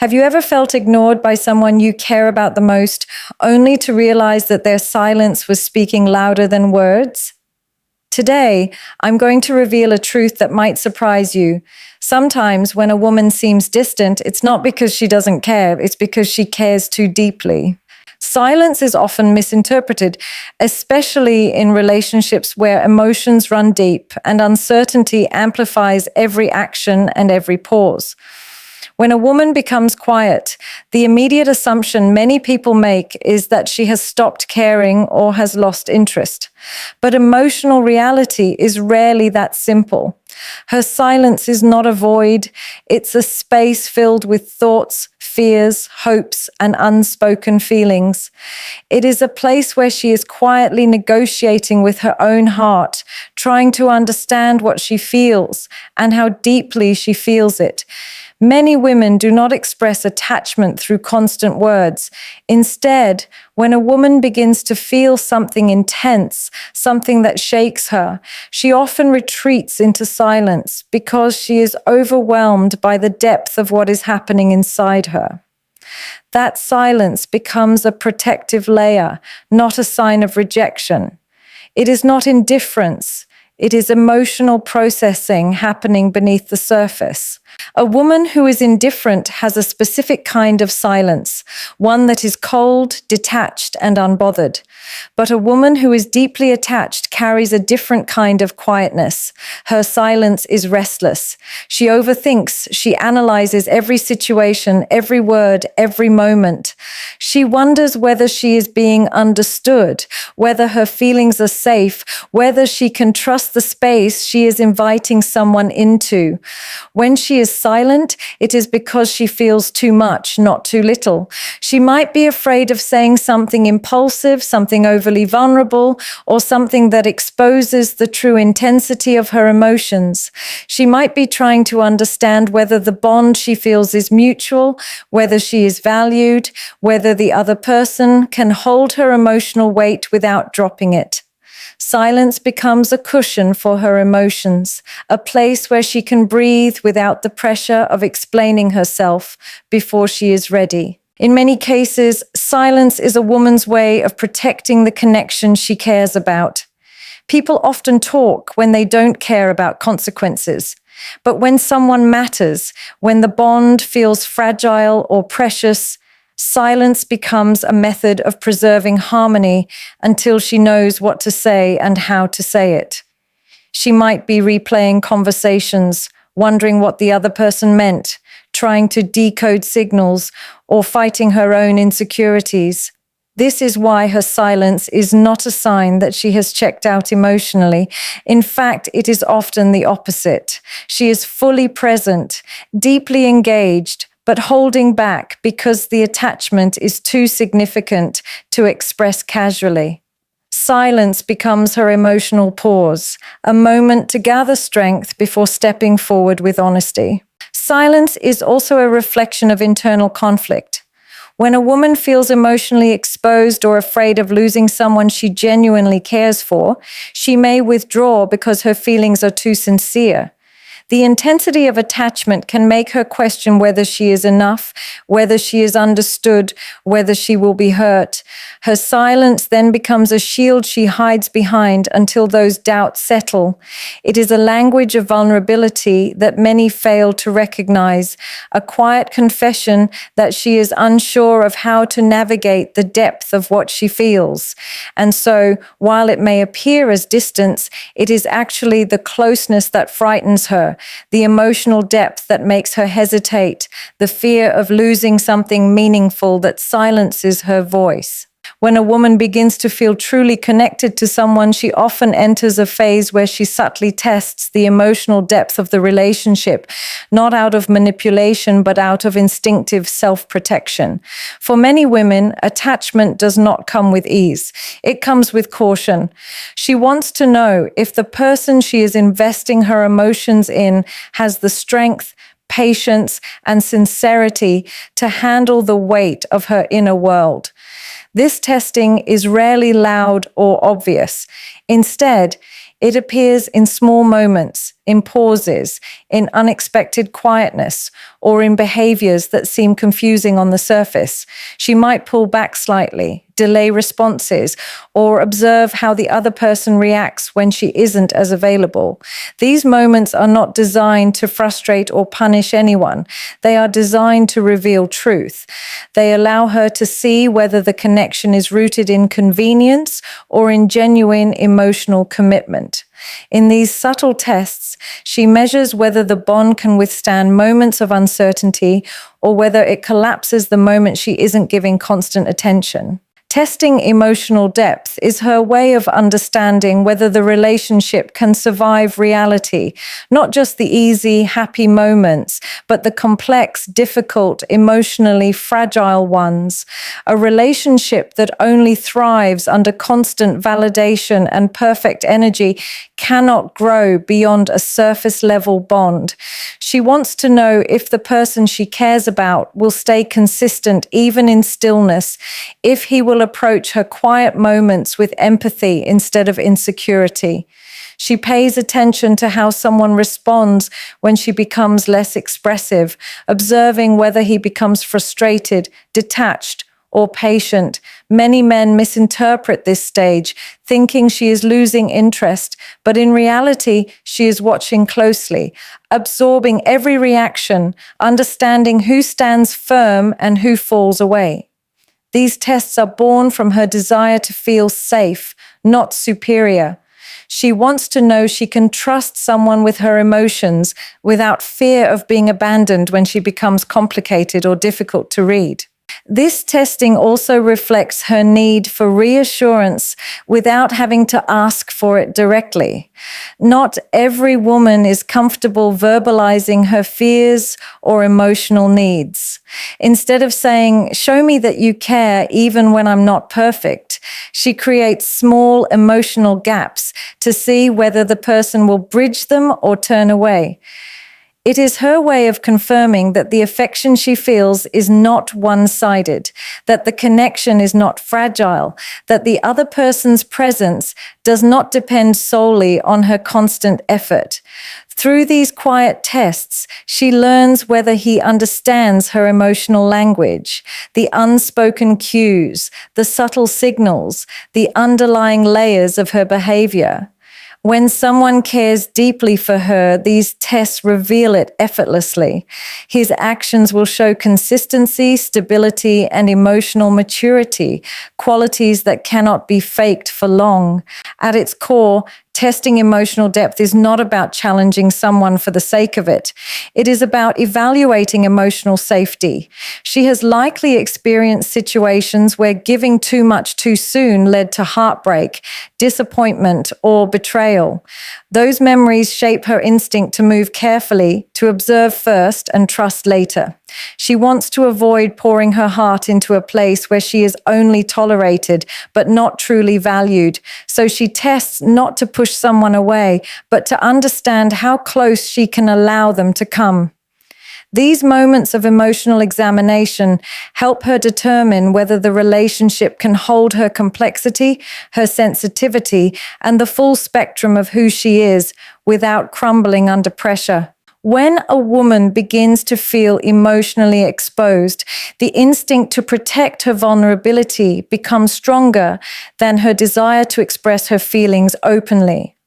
Have you ever felt ignored by someone you care about the most, only to realize that their silence was speaking louder than words? Today, I'm going to reveal a truth that might surprise you. Sometimes when a woman seems distant, it's not because she doesn't care, it's because she cares too deeply. Silence is often misinterpreted, especially in relationships where emotions run deep and uncertainty amplifies every action and every pause. When a woman becomes quiet, the immediate assumption many people make is that she has stopped caring or has lost interest. But emotional reality is rarely that simple. Her silence is not a void, it's a space filled with thoughts, fears, hopes, and unspoken feelings. It is a place where she is quietly negotiating with her own heart, trying to understand what she feels and how deeply she feels it. Many women do not express attachment through constant words. Instead, when a woman begins to feel something intense, something that shakes her, she often retreats into silence because she is overwhelmed by the depth of what is happening inside her. That silence becomes a protective layer, not a sign of rejection. It is not indifference. It is emotional processing happening beneath the surface. A woman who is indifferent has a specific kind of silence, one that is cold, detached, and unbothered. But a woman who is deeply attached carries a different kind of quietness. Her silence is restless. She overthinks, she analyzes every situation, every word, every moment. She wonders whether she is being understood, whether her feelings are safe, whether she can trust the space she is inviting someone into. When she is silent, it is because she feels too much, not too little. She might be afraid of saying something impulsive, something overly vulnerable, or something that exposes the true intensity of her emotions. She might be trying to understand whether the bond she feels is mutual, whether she is valued, whether the other person can hold her emotional weight without dropping it. Silence becomes a cushion for her emotions, a place where she can breathe without the pressure of explaining herself before she is ready. In many cases, silence is a woman's way of protecting the connection she cares about. People often talk when they don't care about consequences. But when someone matters, when the bond feels fragile or precious, silence becomes a method of preserving harmony until she knows what to say and how to say it. She might be replaying conversations, wondering what the other person meant, trying to decode signals, or fighting her own insecurities. This is why her silence is not a sign that she has checked out emotionally. In fact, it is often the opposite. She is fully present, deeply engaged, but holding back because the attachment is too significant to express casually. Silence becomes her emotional pause, a moment to gather strength before stepping forward with honesty. Silence is also a reflection of internal conflict. When a woman feels emotionally exposed or afraid of losing someone she genuinely cares for, she may withdraw because her feelings are too sincere. The intensity of attachment can make her question whether she is enough, whether she is understood, whether she will be hurt. Her silence then becomes a shield she hides behind until those doubts settle. It is a language of vulnerability that many fail to recognize, a quiet confession that she is unsure of how to navigate the depth of what she feels. And so, while it may appear as distance, it is actually the closeness that frightens her, the emotional depth that makes her hesitate, the fear of losing something meaningful that silences her voice. When a woman begins to feel truly connected to someone, she often enters a phase where she subtly tests the emotional depth of the relationship, not out of manipulation, but out of instinctive self-protection. For many women, attachment does not come with ease. It comes with caution. She wants to know if the person she is investing her emotions in has the strength, patience, and sincerity to handle the weight of her inner world. This testing is rarely loud or obvious. Instead, It appears in small moments, in pauses, in unexpected quietness, or in behaviors that seem confusing on the surface. She might pull back slightly, delay responses, or observe how the other person reacts when she isn't as available. These moments are not designed to frustrate or punish anyone. They are designed to reveal truth. They allow her to see whether the connection is rooted in convenience or in genuine emotional commitment. In these subtle tests, she measures whether the bond can withstand moments of uncertainty or whether it collapses the moment she isn't giving constant attention. Testing emotional depth is her way of understanding whether the relationship can survive reality, not just the easy, happy moments, but the complex, difficult, emotionally fragile ones. A relationship that only thrives under constant validation and perfect energy cannot grow beyond a surface-level bond. She wants to know if the person she cares about will stay consistent even in stillness, if he will approach her quiet moments with empathy instead of insecurity. She pays attention to how someone responds when she becomes less expressive, observing whether he becomes frustrated, detached, or patient. Many men misinterpret this stage, thinking she is losing interest, but in reality, she is watching closely, absorbing every reaction, understanding who stands firm and who falls away. These tests are born from her desire to feel safe, not superior. She wants to know she can trust someone with her emotions without fear of being abandoned when she becomes complicated or difficult to read. This testing also reflects her need for reassurance without having to ask for it directly. Not every woman is comfortable verbalizing her fears or emotional needs. Instead of saying, "Show me that you care even when I'm not perfect," she creates small emotional gaps to see whether the person will bridge them or turn away. It is her way of confirming that the affection she feels is not one-sided, that the connection is not fragile, that the other person's presence does not depend solely on her constant effort. Through these quiet tests, she learns whether he understands her emotional language, the unspoken cues, the subtle signals, the underlying layers of her behavior. When someone cares deeply for her, these tests reveal it effortlessly. His actions will show consistency, stability, and emotional maturity, qualities that cannot be faked for long. At its core, testing emotional depth is not about challenging someone for the sake of it. It is about evaluating emotional safety. She has likely experienced situations where giving too much too soon led to heartbreak, disappointment, or betrayal. Those memories shape her instinct to move carefully, to observe first and trust later. She wants to avoid pouring her heart into a place where she is only tolerated but not truly valued. So she tests not to push someone away, but to understand how close she can allow them to come. These moments of emotional examination help her determine whether the relationship can hold her complexity, her sensitivity, and the full spectrum of who she is without crumbling under pressure. When a woman begins to feel emotionally exposed, the instinct to protect her vulnerability becomes stronger than her desire to express her feelings openly.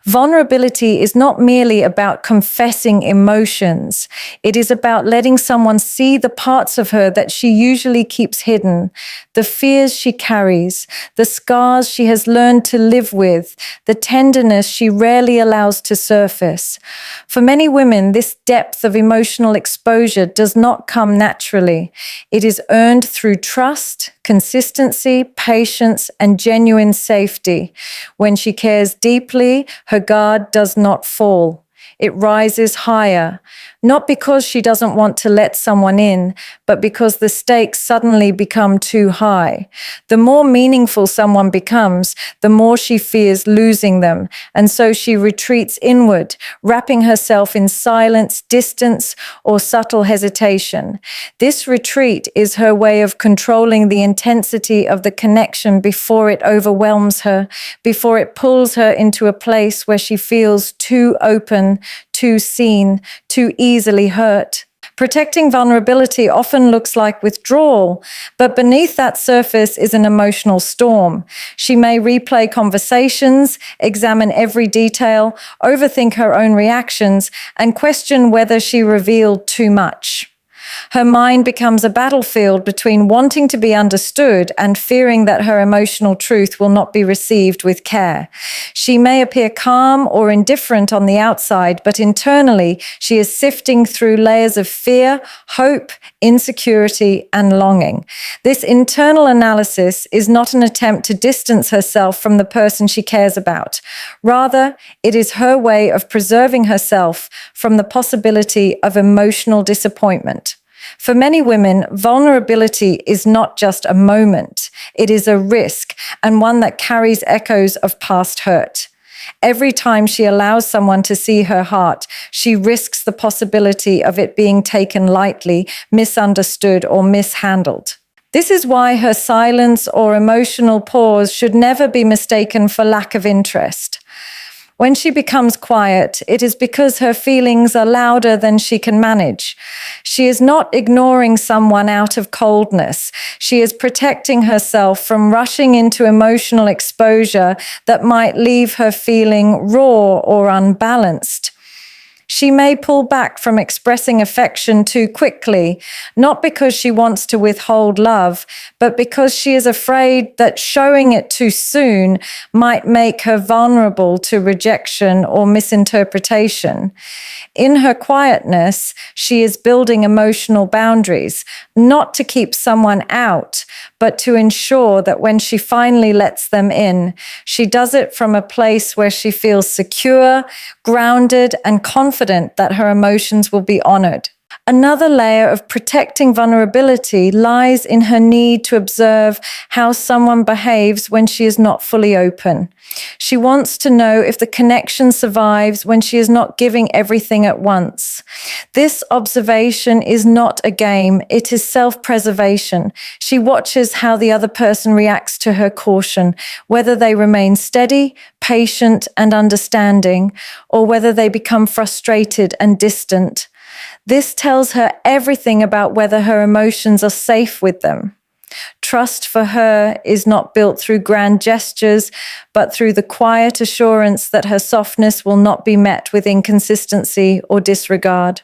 Vulnerability is not merely about confessing emotions. It is about letting someone see the parts of her that she usually keeps hidden, the fears she carries, the scars she has learned to live with, the tenderness she rarely allows to surface. For many women, this depth of emotional exposure does not come naturally. It is earned through trust, consistency, patience, and genuine safety. When she cares deeply, her guard does not fall. It rises higher. not because she doesn't want to let someone in, but because the stakes suddenly become too high. The more meaningful someone becomes, the more she fears losing them, and so she retreats inward, wrapping herself in silence, distance, or subtle hesitation. This retreat is her way of controlling the intensity of the connection before it overwhelms her, before it pulls her into a place where she feels too open, too seen, too easily hurt. Protecting vulnerability often looks like withdrawal, but beneath that surface is an emotional storm. She may replay conversations, examine every detail, overthink her own reactions, and question whether she revealed too much. Her mind becomes a battlefield between wanting to be understood and fearing that her emotional truth will not be received with care. She may appear calm or indifferent on the outside, but internally she is sifting through layers of fear, hope, insecurity, and longing. This internal analysis is not an attempt to distance herself from the person she cares about. Rather, it is her way of preserving herself from the possibility of emotional disappointment. For many women, vulnerability is not just a moment. It is a risk, and one that carries echoes of past hurt. Every time she allows someone to see her heart, she risks the possibility of it being taken lightly, misunderstood, or mishandled. This is why her silence or emotional pause should never be mistaken for lack of interest. When she becomes quiet, it is because her feelings are louder than she can manage. She is not ignoring someone out of coldness. She is protecting herself from rushing into emotional exposure that might leave her feeling raw or unbalanced. She may pull back from expressing affection too quickly, not because she wants to withhold love, but because she is afraid that showing it too soon might make her vulnerable to rejection or misinterpretation. In her quietness, she is building emotional boundaries, not to keep someone out, but to ensure that when she finally lets them in, she does it from a place where she feels secure, grounded, and confident that her emotions will be honored. Another layer of protecting vulnerability lies in her need to observe how someone behaves when she is not fully open. She wants to know if the connection survives when she is not giving everything at once. This observation is not a game, it is self-preservation. She watches how the other person reacts to her caution, whether they remain steady, patient, and understanding, or whether they become frustrated and distant. This tells her everything about whether her emotions are safe with them. Trust for her is not built through grand gestures, but through the quiet assurance that her softness will not be met with inconsistency or disregard.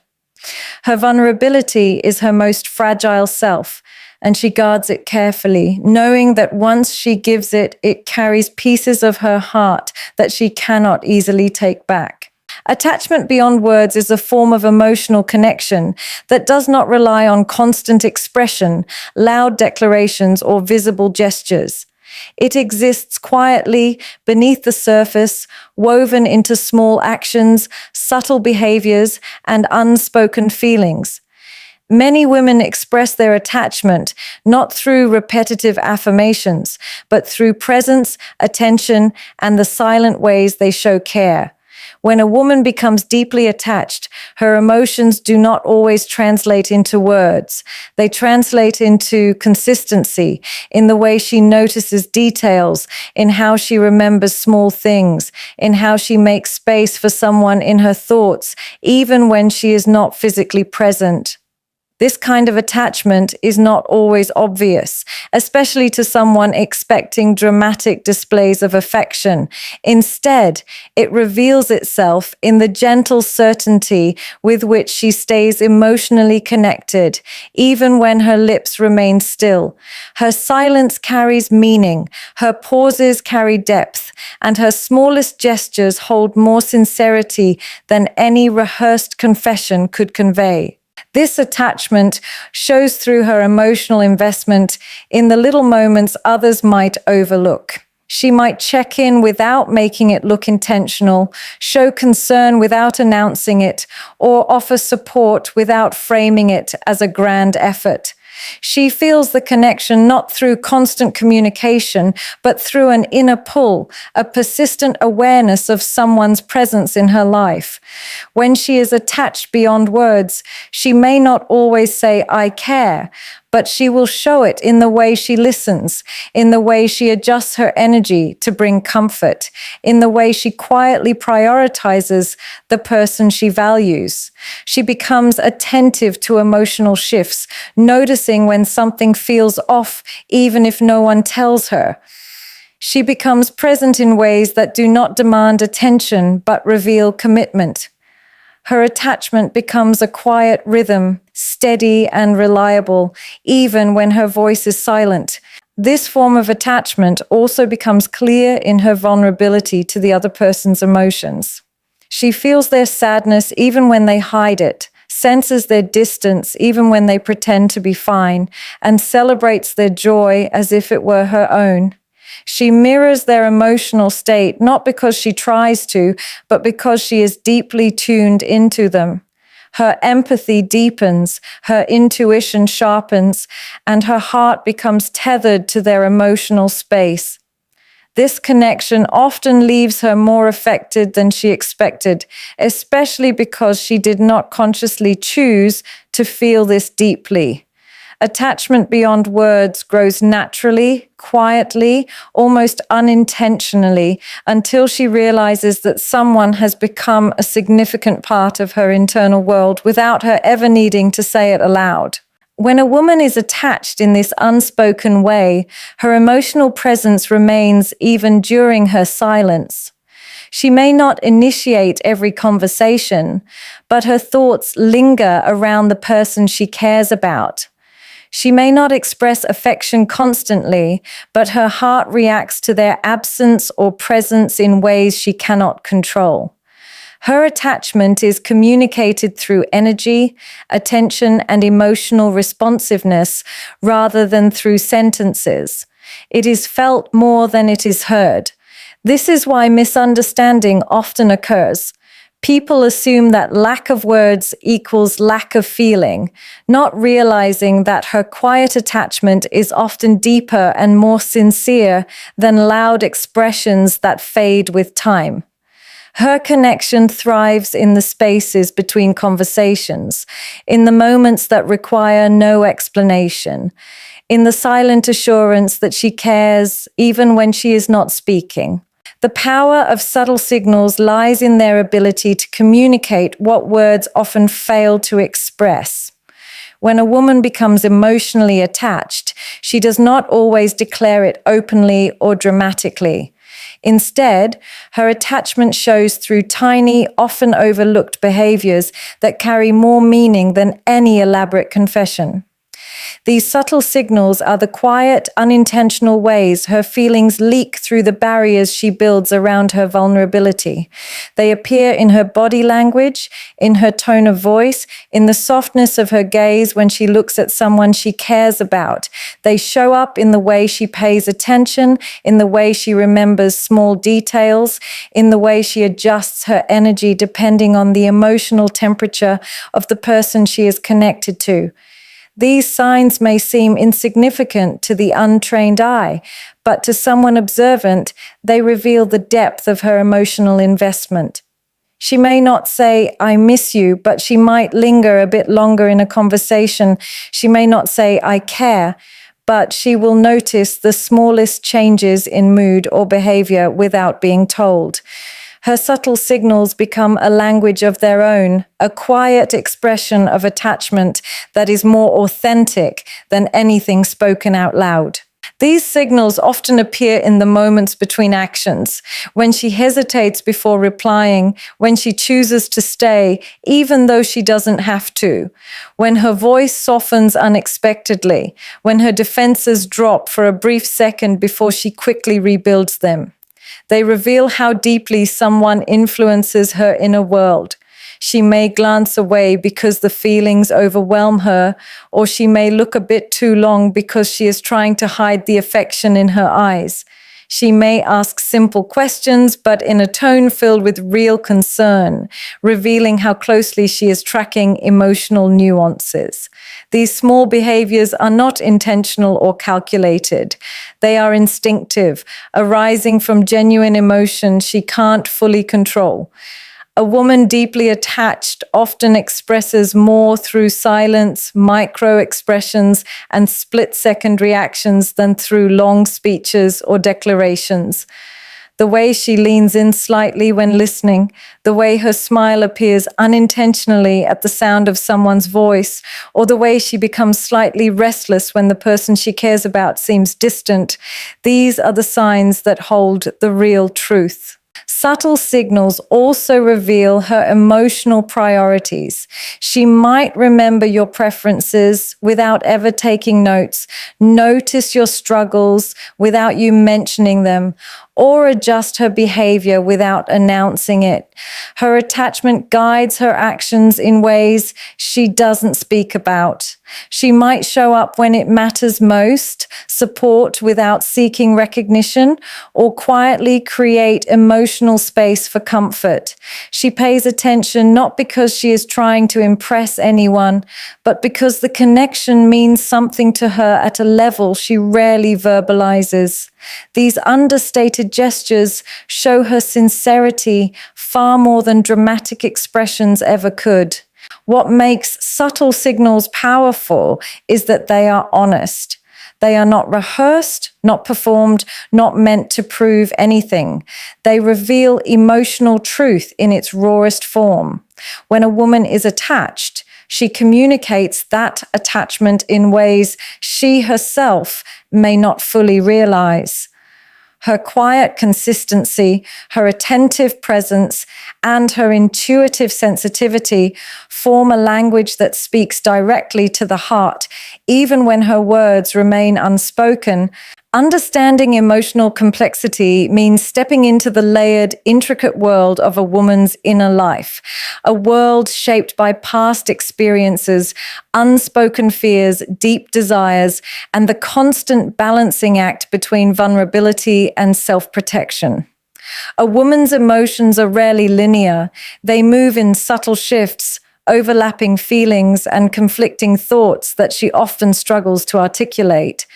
Her vulnerability is her most fragile self, and she guards it carefully, knowing that once she gives it, it carries pieces of her heart that she cannot easily take back. Attachment beyond words is a form of emotional connection that does not rely on constant expression, loud declarations, or visible gestures. It exists quietly beneath the surface, woven into small actions, subtle behaviors, and unspoken feelings. Many women express their attachment not through repetitive affirmations, but through presence, attention, and the silent ways they show care. When a woman becomes deeply attached, her emotions do not always translate into words. They translate into consistency, in the way she notices details, in how she remembers small things, in how she makes space for someone in her thoughts, even when she is not physically present. This kind of attachment is not always obvious, especially to someone expecting dramatic displays of affection. Instead, it reveals itself in the gentle certainty with which she stays emotionally connected, even when her lips remain still. Her silence carries meaning, her pauses carry depth, and her smallest gestures hold more sincerity than any rehearsed confession could convey. This attachment shows through her emotional investment in the little moments others might overlook. She might check in without making it look intentional, show concern without announcing it, or offer support without framing it as a grand effort. She feels the connection not through constant communication, but through an inner pull, a persistent awareness of someone's presence in her life. When she is attached beyond words, she may not always say, "I care," but she will show it in the way she listens, in the way she adjusts her energy to bring comfort, in the way she quietly prioritizes the person she values. She becomes attentive to emotional shifts, noticing when something feels off, even if no one tells her. She becomes present in ways that do not demand attention, but reveal commitment. Her attachment becomes a quiet rhythm, steady and reliable, even when her voice is silent. This form of attachment also becomes clear in her vulnerability to the other person's emotions. She feels their sadness even when they hide it, senses their distance even when they pretend to be fine, and celebrates their joy as if it were her own. She mirrors their emotional state, not because she tries to, but because she is deeply tuned into them. Her empathy deepens, her intuition sharpens, and her heart becomes tethered to their emotional space. This connection often leaves her more affected than she expected, especially because she did not consciously choose to feel this deeply. Attachment beyond words grows naturally, quietly, almost unintentionally, until she realizes that someone has become a significant part of her internal world without her ever needing to say it aloud. When a woman is attached in this unspoken way, her emotional presence remains even during her silence. She may not initiate every conversation, but her thoughts linger around the person she cares about. She may not express affection constantly, but her heart reacts to their absence or presence in ways she cannot control. Her attachment is communicated through energy, attention, and emotional responsiveness rather than through sentences. It is felt more than it is heard. This is why misunderstanding often occurs. People assume that lack of words equals lack of feeling, not realizing that her quiet attachment is often deeper and more sincere than loud expressions that fade with time. Her connection thrives in the spaces between conversations, in the moments that require no explanation, in the silent assurance that she cares even when she is not speaking. The power of subtle signals lies in their ability to communicate what words often fail to express. When a woman becomes emotionally attached, she does not always declare it openly or dramatically. Instead, her attachment shows through tiny, often overlooked behaviors that carry more meaning than any elaborate confession. These subtle signals are the quiet, unintentional ways her feelings leak through the barriers she builds around her vulnerability. They appear in her body language, in her tone of voice, in the softness of her gaze when she looks at someone she cares about. They show up in the way she pays attention, in the way she remembers small details, in the way she adjusts her energy depending on the emotional temperature of the person she is connected to. These signs may seem insignificant to the untrained eye, but to someone observant, they reveal the depth of her emotional investment. She may not say, "I miss you," but she might linger a bit longer in a conversation. She may not say, "I care," but she will notice the smallest changes in mood or behavior without being told. Her subtle signals become a language of their own, a quiet expression of attachment that is more authentic than anything spoken out loud. These signals often appear in the moments between actions, when she hesitates before replying, when she chooses to stay, even though she doesn't have to, when her voice softens unexpectedly, when her defenses drop for a brief second before she quickly rebuilds them. They reveal how deeply someone influences her inner world. She may glance away because the feelings overwhelm her, or she may look a bit too long because she is trying to hide the affection in her eyes. She may ask simple questions, but in a tone filled with real concern, revealing how closely she is tracking emotional nuances. These small behaviors are not intentional or calculated. They are instinctive, arising from genuine emotion she can't fully control. A woman deeply attached often expresses more through silence, micro expressions, and split-second reactions than through long speeches or declarations. The way she leans in slightly when listening, the way her smile appears unintentionally at the sound of someone's voice, or the way she becomes slightly restless when the person she cares about seems distant, these are the signs that hold the real truth. Subtle signals also reveal her emotional priorities. She might remember your preferences without ever taking notes, notice your struggles without you mentioning them, or adjust her behavior without announcing it. Her attachment guides her actions in ways she doesn't speak about. She might show up when it matters most, support without seeking recognition, or quietly create emotional space for comfort. She pays attention not because she is trying to impress anyone, but because the connection means something to her at a level she rarely verbalizes. These understated gestures show her sincerity far more than dramatic expressions ever could. What makes subtle signals powerful is that they are honest. They are not rehearsed, not performed, not meant to prove anything. They reveal emotional truth in its rawest form. When a woman is attached, she communicates that attachment in ways she herself may not fully realize. Her quiet consistency, her attentive presence, and her intuitive sensitivity form a language that speaks directly to the heart, even when her words remain unspoken. Understanding emotional complexity means stepping into the layered, intricate world of a woman's inner life, a world shaped by past experiences, unspoken fears, deep desires, and the constant balancing act between vulnerability and self-protection. A woman's emotions are rarely linear. They move in subtle shifts, overlapping feelings and conflicting thoughts that she often struggles to articulate.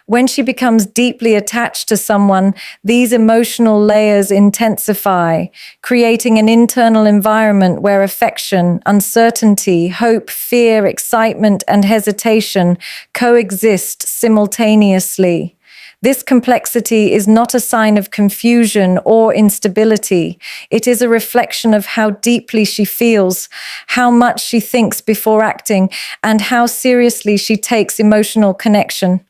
When she becomes deeply attached to someone, these emotional layers intensify, creating an internal environment where affection, uncertainty, hope, fear, excitement, and hesitation coexist simultaneously. This complexity is not a sign of confusion or instability. It is a reflection of how deeply she feels, how much she thinks before acting, and how seriously she takes emotional connection.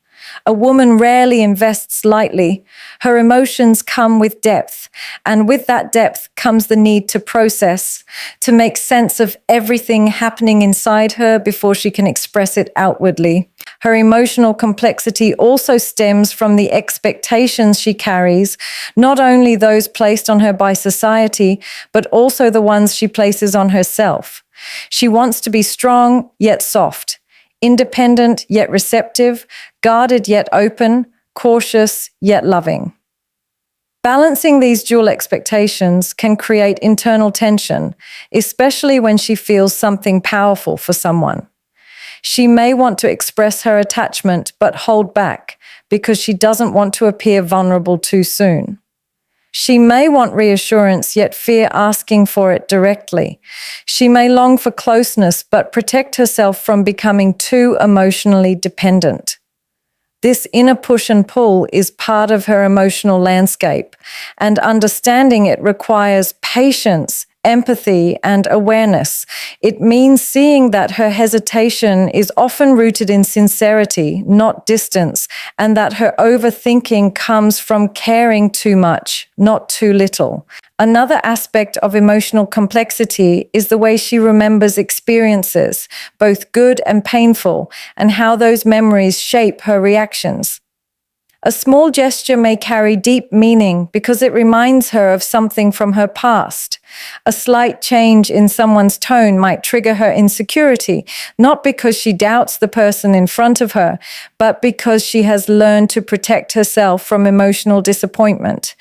A woman rarely invests lightly. Her emotions come with depth, and with that depth comes the need to process, to make sense of everything happening inside her before she can express it outwardly. Her emotional complexity also stems from the expectations she carries, not only those placed on her by society, but also the ones she places on herself. She wants to be strong yet soft, independent yet receptive, guarded yet open, cautious yet loving. Balancing these dual expectations can create internal tension, especially when she feels something powerful for someone. She may want to express her attachment but hold back because she doesn't want to appear vulnerable too soon. She may want reassurance, yet fear asking for it directly. She may long for closeness, but protect herself from becoming too emotionally dependent. This inner push and pull is part of her emotional landscape, and understanding it requires patience, empathy, and awareness. It means seeing that her hesitation is often rooted in sincerity, not distance, and that her overthinking comes from caring too much, not too little. Another aspect of emotional complexity is the way she remembers experiences, both good and painful, and how those memories shape her reactions. A small gesture may carry deep meaning because it reminds her of something from her past. A slight change in someone's tone might trigger her insecurity, not because she doubts the person in front of her, but because she has learned to protect herself from emotional disappointment.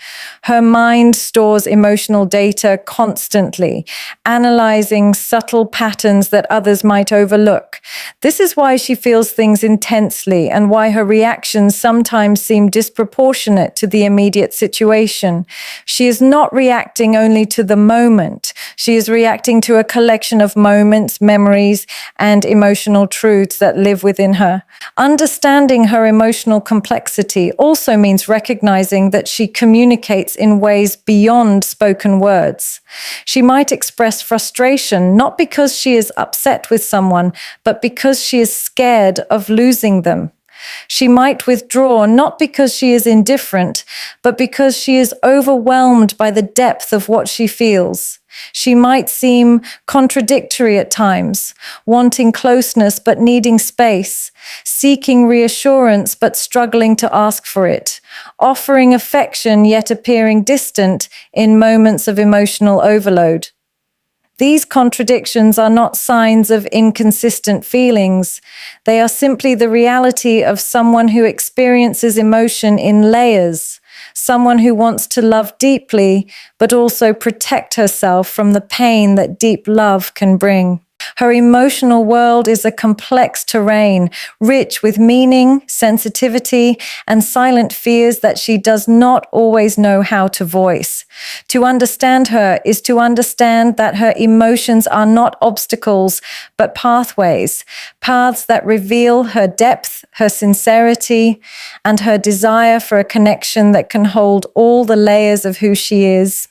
Her mind stores emotional data constantly, analyzing subtle patterns that others might overlook. This is why she feels things intensely and why her reactions sometimes seem disproportionate to the immediate situation. She is not reacting only to the moment. She is reacting to a collection of moments, memories, and emotional truths that live within her. Understanding her emotional complexity also means recognizing that she communicates in ways beyond spoken words. She might express frustration not because she is upset with someone, but because she is scared of losing them. She might withdraw not because she is indifferent, but because she is overwhelmed by the depth of what she feels. She might seem contradictory at times, wanting closeness but needing space, seeking reassurance but struggling to ask for it, offering affection yet appearing distant in moments of emotional overload. These contradictions are not signs of inconsistent feelings. They are simply the reality of someone who experiences emotion in layers, someone who wants to love deeply, but also protect herself from the pain that deep love can bring. Her emotional world is a complex terrain, rich with meaning, sensitivity, and silent fears that she does not always know how to voice. To understand her is to understand that her emotions are not obstacles, but pathways, paths that reveal her depth, her sincerity, and her desire for a connection that can hold all the layers of who she is.